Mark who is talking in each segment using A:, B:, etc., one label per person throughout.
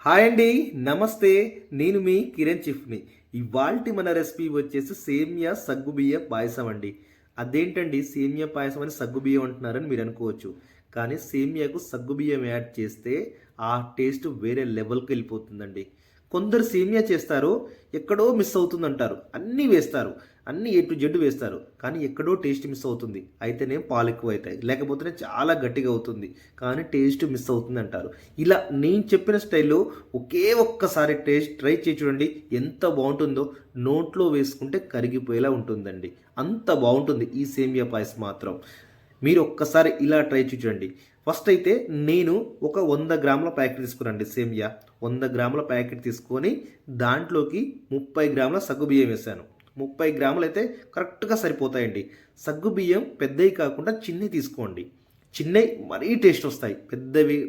A: Hi అండి, నమస్తే. నేను మీ కిరణ్ చిఫ్ని. ఇవాల్టి మన రెసిపీ వచ్చేసి సేమియా సగ్గుబియ్య పాయసం అండి. అదేంటండి సేమియా పాయసం అని సగ్గుబియ్యం అంటున్నారని మీరు అనుకోవచ్చు. కానీ సేమియాకు సగ్గుబియ్యం యాడ్ చేస్తే ఆ టేస్ట్ వేరే లెవెల్కి వెళ్ళిపోతుందండి. కొందరు సేమియా చేస్తారు, ఎక్కడో మిస్ అవుతుందంటారు. అన్నీ వేస్తారు, అన్నీ ఏ టు జెడ్ వేస్తారు, కానీ ఎక్కడో టేస్ట్ మిస్ అవుతుంది. అయితేనే పాలు ఎక్కువ అవుతాయి, లేకపోతేనే చాలా గట్టిగా అవుతుంది, కానీ టేస్ట్ మిస్ అవుతుంది అంటారు. ఇలా నేను చెప్పిన స్టైల్లో ఒకే ఒక్కసారి టేస్ట్ ట్రై చేసి చూడండి, ఎంత బాగుంటుందో. నోట్లో వేసుకుంటే కరిగిపోయేలా ఉంటుందండి. అంత బాగుంటుంది ఈ సేమియా పాయసం మాత్రం. మీరు ఒక్కసారి ఇలా ట్రై చూడండి. ఫస్ట్ అయితే నేను ఒక 100 గ్రాముల ప్యాకెట్ తీసుకురండి సేమియా. 100 గ్రాముల ప్యాకెట్ తీసుకొని దాంట్లోకి 30 గ్రాముల సగ్గుబియ్యం వేసాను. 30 గ్రాములు అయితే కరెక్ట్గా సరిపోతాయండి. సగ్గుబియ్యం పెద్దవి కాకుండా చిన్నవి తీసుకోండి. చిన్నవి మరీ టేస్ట్ వస్తాయి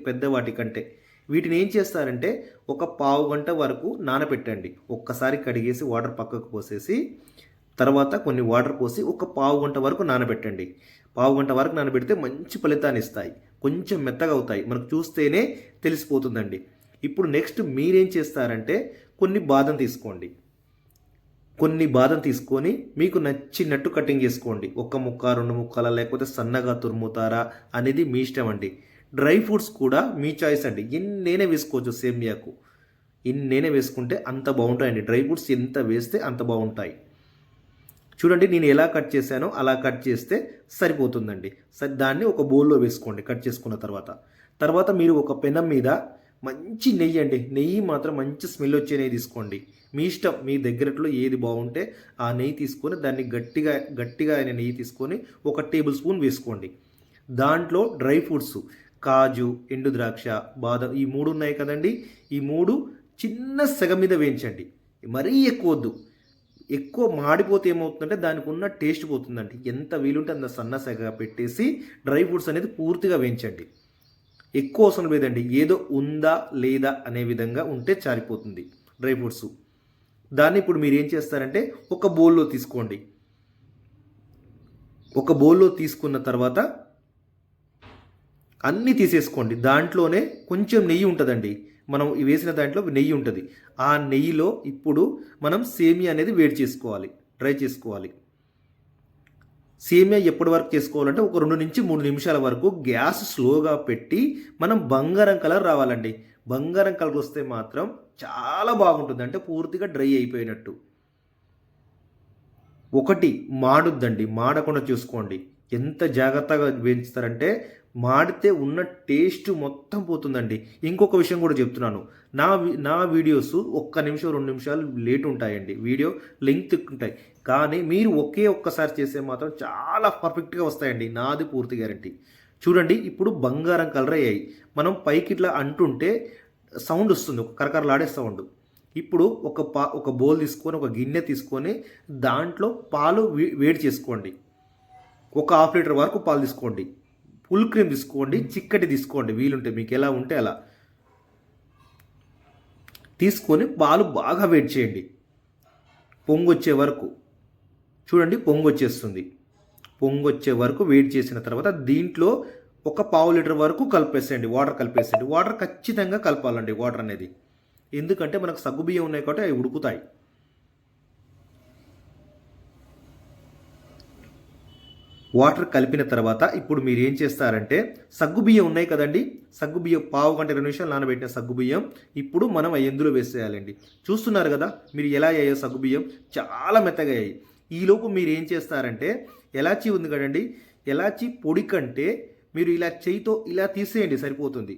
A: పెద్ద వాటి కంటే. వీటిని ఏం చేస్తారంటే ఒక పావు గంట వరకు నానబెట్టండి. ఒక్కసారి కడిగేసి వాటర్ పక్కకు పోసేసి తర్వాత కొన్ని వాటర్ పోసి ఒక పావు గంట వరకు నానబెట్టండి. పావు గంట వరకు నానబెడితే మంచి ఫలితాన్ని ఇస్తాయి. కొంచెం మెత్తగా అవుతాయి, మనకు చూస్తేనే తెలిసిపోతుందండి. ఇప్పుడు నెక్స్ట్ మీరేం చేస్తారంటే కొన్ని బాదం తీసుకోండి. కొన్ని బాదం తీసుకొని మీకు నచ్చినట్టు కటింగ్ చేసుకోండి. ఒక ముక్క 2 ముక్కల లేకపోతే సన్నగా తురుముతారా అనేది మీ ఇష్టం అండి. డ్రై ఫ్రూట్స్ కూడా మీ చాయిస్ అండి. ఎన్నైనా వేసుకోవచ్చు సేమియాకు. ఎన్నైనా వేసుకుంటే అంత బాగుంటాయండి. డ్రై ఫ్రూట్స్ ఎంత వేస్తే అంత బాగుంటాయి. చూడండి నేను ఎలా కట్ చేశానో అలా కట్ చేస్తే సరిపోతుందండి. దాన్ని ఒక బౌల్లో వేసుకోండి కట్ చేసుకున్న తర్వాత మీరు ఒక పెనం మీద మంచి నెయ్యి అండి, నెయ్యి మాత్రం మంచి స్మెల్ వచ్చే నెయ్యి తీసుకోండి. మీ ఇష్టం, మీ దగ్గరలో ఏది బాగుంటే ఆ నెయ్యి తీసుకొని దాన్ని గట్టిగా అయిన నెయ్యి తీసుకొని 1 టేబుల్ స్పూన్ వేసుకోండి. దాంట్లో డ్రై ఫ్రూట్స్ కాజు, ఎండు ద్రాక్ష, బాదం ఈ 3 ఉన్నాయి కదండి. ఈ 3 చిన్న సెగ మీద వేయించండి, మరీ ఎక్కువ వద్దు. ఎక్కువ మాడిపోతే ఏమవుతుందంటే దానికి ఉన్న టేస్ట్ పోతుందండి. ఎంత వీలుంటే అంత సన్నసగా పెట్టేసి డ్రై ఫ్రూట్స్ అనేది పూర్తిగా వేయించండి. ఎక్కువ అవసరం లేదండి, ఏదో ఉందా లేదా అనే విధంగా ఉంటే చారిపోతుంది డ్రై ఫ్రూట్స్. దాన్ని ఇప్పుడు మీరు ఏం చేస్తారంటే ఒక బౌల్లో తీసుకోండి. ఒక బౌల్లో తీసుకున్న తర్వాత అన్నీ తీసేసుకోండి. దాంట్లోనే కొంచెం నెయ్యి ఉంటుందండి, మనం వేసిన దాంట్లో నెయ్యి ఉంటుంది. ఆ నెయ్యిలో ఇప్పుడు మనం సేమియా అనేది వేడి చేసుకోవాలి, డ్రై చేసుకోవాలి. సేమియా ఎప్పటి వరకు చేసుకోవాలంటే ఒక 2 నుంచి 3 నిమిషాల వరకు గ్యాస్ స్లోగా పెట్టి మనం బంగారం కలర్ రావాలండి. బంగారం కలర్ వస్తే మాత్రం చాలా బాగుంటుంది, అంటే పూర్తిగా డ్రై అయిపోయినట్టు. ఒకటి మాడుద్దండి, మాడకుండా చూసుకోండి. ఎంత జాగ్రత్తగా వేయించుతారంటే మాడితే ఉన్న టేస్ట్ మొత్తం పోతుందండి. ఇంకొక విషయం కూడా చెప్తున్నాను, నా వీడియోస్ 1 నిమిషం 2 నిమిషాలు లేట్ ఉంటాయండి, వీడియో లెంగ్త్ ఉంటాయి. కానీ మీరు ఒక్కసారి చేస్తే మాత్రం చాలా పర్ఫెక్ట్గా వస్తాయండి, నాది పూర్తి గ్యారంటీ. చూడండి ఇప్పుడు బంగారం కలర్ అయ్యాయి. మనం పైకి ఇట్లా అంటుంటే సౌండ్ వస్తుంది, ఒక కరకరలాడే సౌండ్. ఇప్పుడు ఒక బౌల్ తీసుకొని ఒక గిన్నె తీసుకొని దాంట్లో పాలు వేడి చేసుకోండి. ఒక 1/2 లీటర్ వరకు పాలు తీసుకోండి. ఫుల్ క్రీమ్ తీసుకోండి, చిక్కటి తీసుకోండి, వీలుంటే మీకు ఎలా ఉంటే అలా తీసుకొని పాలు బాగా వేడి చేయండి పొంగొచ్చే వరకు. చూడండి పొంగొచ్చేస్తుంది. పొంగొచ్చే వరకు వేడి చేసిన తర్వాత దీంట్లో ఒక 1/2 లీటర్ వరకు కలిపేసేయండి, వాటర్ కలిపేసేయండి. వాటర్ ఖచ్చితంగా కలపాలండి వాటర్ అనేది, ఎందుకంటే మనకు సగ్గుబియ్యం ఉన్నాయి కాబట్టి అవి ఉడుకుతాయి. వాటర్ కలిపిన తర్వాత ఇప్పుడు మీరు ఏం చేస్తారంటే సగ్గుబియ్యం ఉన్నాయి కదండి, సగ్గుబియ్యం పావు గంట 2 నిమిషాలు నానబెట్టిన సగ్గుబియ్యం ఇప్పుడు మనం ఎందులో వేసేయాలండి. చూస్తున్నారు కదా మీరు ఎలా అయ్యాయో, సగ్గుబియ్యం చాలా మెత్తగా అయ్యాయి. ఈలోపు మీరు ఏం చేస్తారంటే ఎలాచీ ఉంది కదండి, ఎలాచీ పొడి కంటే మీరు ఇలా చేయితో ఇలా తీసేయండి సరిపోతుంది.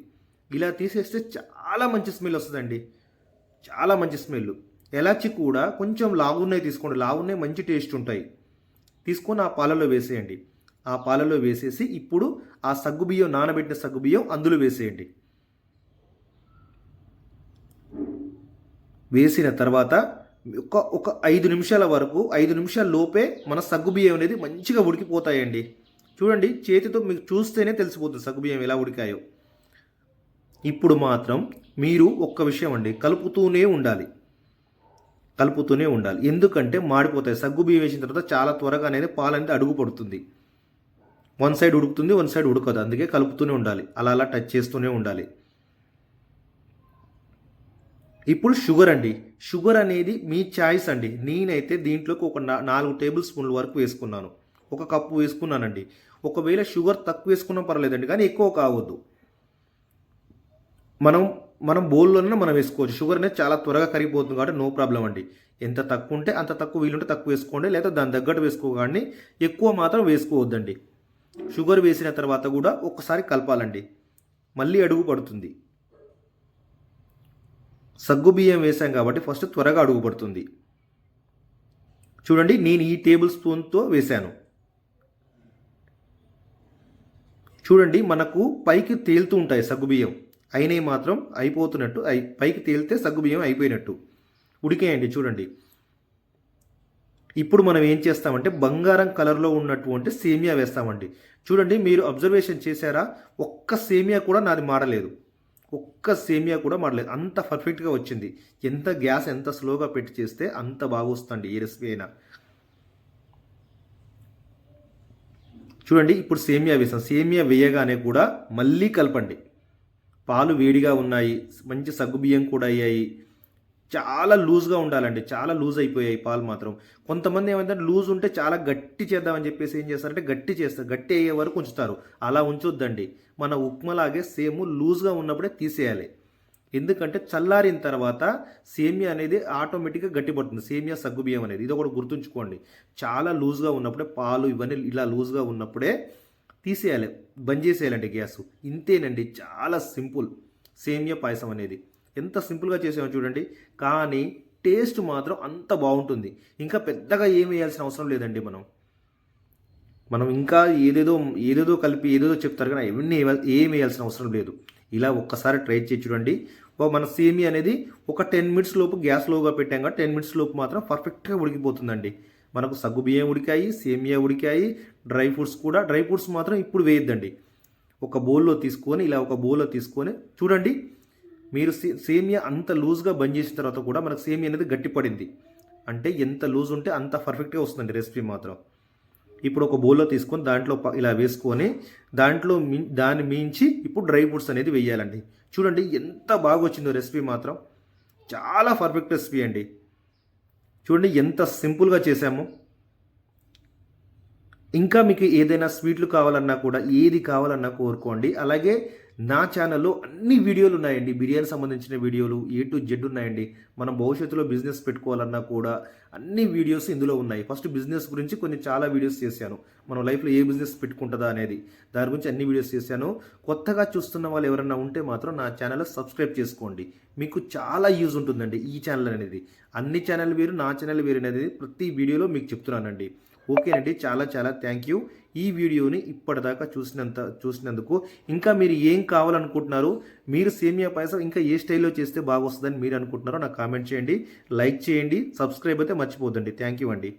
A: ఇలా తీసేస్తే చాలా మంచి స్మెల్ వస్తుందండి, చాలా మంచి స్మెల్. ఎలాచీ కూడా కొంచెం లావున్నాయి తీసుకోండి, లావున్నాయి మంచి టేస్ట్ ఉంటాయి. తీసుకొని ఆ పాలలో వేసేయండి. ఆ పాలలో వేసేసి ఇప్పుడు ఆ సగ్గుబియ్యం, నానబెట్టిన సగ్గుబియ్యం అందులో వేసేయండి. వేసిన తర్వాత ఒక 5 నిమిషాల వరకు, 5 నిమిషాల లోపే మన సగ్గుబియ్యం అనేది మంచిగా ఉడికిపోతాయండి. చూడండి చేతితో మీకు చూస్తేనే తెలిసిపోతుంది సగ్గుబియ్యం ఎలా ఉడికాయో. ఇప్పుడు మాత్రం మీరు ఒక్క విషయం అండి, కలుపుతూనే ఉండాలి. ఎందుకంటే మాడిపోతాయి. సగ్గుబియ్యం వేసిన తర్వాత చాలా త్వరగా అనేది పాలు అనేది అడుగు పడుతుంది. 1 సైడ్ ఉడుకుతుంది, 1 సైడ్ ఉడకదు. అందుకే కలుపుతూనే ఉండాలి, అలా టచ్ చేస్తూనే ఉండాలి. ఇప్పుడు షుగర్ అండి. షుగర్ అనేది మీ చాయిస్ అండి. నేనైతే దీంట్లోకి ఒక 4 టేబుల్ స్పూన్ల వరకు వేసుకున్నాను. ఒక కప్పు వేసుకున్నానండి. ఒకవేళ షుగర్ తక్కువ వేసుకున్నా పర్లేదండి, కానీ ఎక్కువ కావద్దు. మనం మనం బౌల్‌లోనే మనం వేసుకోవచ్చు. షుగర్ అనేది చాలా త్వరగా కరిగిపోతుంది కాబట్టి నో ప్రాబ్లమ్ అండి. ఎంత తక్కువ ఉంటే అంత తక్కువ, వీలుంటే తక్కువ వేసుకోండి. లేదా దాని తగ్గట్టు వేసుకోగాని ఎక్కువ మాత్రం వేసుకోవద్దండి. షుగర్ వేసిన తర్వాత కూడా ఒక్కసారి కలపాలండి. మళ్ళీ అడుగు పడుతుంది. సగ్గుబియ్యం వేసాం కాబట్టి ఫస్ట్ త్వరగా అడుగు పడుతుంది. చూడండి, నేను ఈ టేబుల్ స్పూన్‌తో వేశాను. చూడండి, మనకు పైకి తేలుతూ ఉంటాయి సగ్గుబియ్యం. అయినవి మాత్రం అయిపోతున్నట్టు, పైకి తేలితే సగ్గుబియ్యం అయిపోయినట్టు. ఉడికేయండి చూడండి. ఇప్పుడు మనం ఏం చేస్తామంటే బంగారం కలర్లో ఉన్నటువంటి సేమియా వేస్తామండి. చూడండి, మీరు అబ్జర్వేషన్ చేశారా? ఒక్క సేమియా కూడా నాది మాడలేదు. ఒక్క సేమియా కూడా మాడలేదు. అంత పర్ఫెక్ట్గా వచ్చింది. గ్యాస్ ఎంత స్లోగా పెట్టి చేస్తే అంత బాగా వస్తుంది ఏ రెసిపీ అయినా. చూడండి, ఇప్పుడు సేమియా వేసాం. సేమియా వేయగానే కూడా మళ్ళీ కలపండి. పాలు వేడిగా ఉన్నాయి, మంచి సగ్గుబియ్యం కూడా అయ్యాయి. చాలా లూజ్గా ఉండాలండి. చాలా లూజ్ అయిపోయాయి పాలు మాత్రం. కొంతమంది ఏమంటే లూజ్ ఉంటే చాలా గట్టి చేద్దామని చెప్పేసి ఏం చేస్తారంటే గట్టి చేస్తారు, గట్టి అయ్యే వరకు ఉంచుతారు. అలా ఉంచొద్దండి. మన ఉప్మాలాగే సేమ్ లూజ్గా ఉన్నప్పుడే తీసేయాలి. ఎందుకంటే చల్లారిన తర్వాత సేమియా అనేది ఆటోమేటిక్గా గట్టిపడుతుంది, సేమియా సగ్గుబియ్యం అనేది. ఇది ఒకటి గుర్తుంచుకోండి. చాలా లూజ్గా ఉన్నప్పుడే, పాలు ఇవన్నీ ఇలా లూజ్గా ఉన్నప్పుడే తీసేయాలి, బంద్ చేసేయాలండి గ్యాస్. ఇంతేనండి, చాలా సింపుల్ సేమియా పాయసం అనేది. ఎంత సింపుల్గా చేసామో చూడండి, కానీ టేస్ట్ మాత్రం అంత బాగుంటుంది. ఇంకా పెద్దగా ఏం వేయాల్సిన అవసరం లేదండి. మనం ఇంకా ఏదేదో కలిపి ఏదేదో చెప్తారు, కానీ అవన్నీ ఏం వేయాల్సిన అవసరం లేదు. ఇలా ఒక్కసారి ట్రై చేసి చూడండి. మన సేమియా అనేది ఒక 10 మినిట్స్ లోపు గ్యాస్ లోగా పెట్టాం కాబట్టి 10 మినిట్స్ లోపు మాత్రం పర్ఫెక్ట్గా ఉడికిపోతుందండి. మనకు సగ్గుబియ్యం ఉడికాయి, సేమియా ఉడికాయి, డ్రై ఫ్రూట్స్ మాత్రం ఇప్పుడు వేయద్దండి. ఒక బౌల్లో తీసుకొని, ఇలా ఒక బౌల్లో తీసుకొని చూడండి, మీరు సేమియా అంత లూజ్గా బంద్ చేసిన తర్వాత కూడా మనకు సేమియా అనేది గట్టిపడింది. అంటే ఎంత లూజ్ ఉంటే అంత పర్ఫెక్ట్గా వస్తుందండి రెసిపీ మాత్రం. ఇప్పుడు ఒక బౌల్లో తీసుకొని దాంట్లో ఇలా వేసుకొని దాన్ని మించి ఇప్పుడు డ్రై ఫ్రూట్స్ అనేది వేయాలండి. చూడండి ఎంత బాగా వచ్చిందో రెసిపీ మాత్రం. చాలా పర్ఫెక్ట్ రెసిపీ అండి. చూడండి ఎంత సింపుల్గా చేసాము. ఇంకా మీకు ఏదైనా స్వీట్లు కావాలన్నా కూడా, ఏది కావాలన్నా కోరుకోండి. అలాగే నా ఛానల్లో అన్ని వీడియోలు ఉన్నాయండి. బిర్యానీ సంబంధించిన వీడియోలు A to Z ఉన్నాయండి. మనం భవిష్యత్తులో బిజినెస్ పెట్టుకోవాలన్నా కూడా అన్ని వీడియోస్ ఇందులో ఉన్నాయి. ఫస్ట్ బిజినెస్ గురించి చాలా వీడియోస్ చేశాను. మనం లైఫ్లో ఏ బిజినెస్ పెట్టుకుంటుందా అనేది, దాని గురించి అన్ని వీడియోస్ చేశాను. కొత్తగా చూస్తున్న వాళ్ళు ఎవరైనా ఉంటే మాత్రం నా ఛానల్ సబ్స్క్రైబ్ చేసుకోండి. మీకు చాలా యూజ్ ఉంటుందండి ఈ ఛానల్ అనేది. అన్ని ఛానల్ వేరు, నా ఛానల్ వేరు అనేది ప్రతి వీడియోలో మీకు చెప్తున్నానండి. ఓకేనండి, చాలా చాలా థ్యాంక్ యూ. ఈ వీడియోని ఇప్పటిదాకా చూసినందుకు. ఇంకా మీరు ఏం కావాలనుకుంటున్నారు, మీరు సేమియా పాయసం ఇంకా ఏ స్టైల్లో చేస్తే బాగా వస్తుందని మీరు అనుకుంటున్నారో నాకు కామెంట్ చేయండి, లైక్ చేయండి, సబ్స్క్రైబ్ అయితే మర్చిపోద్దండి. థ్యాంక్ యూ అండి.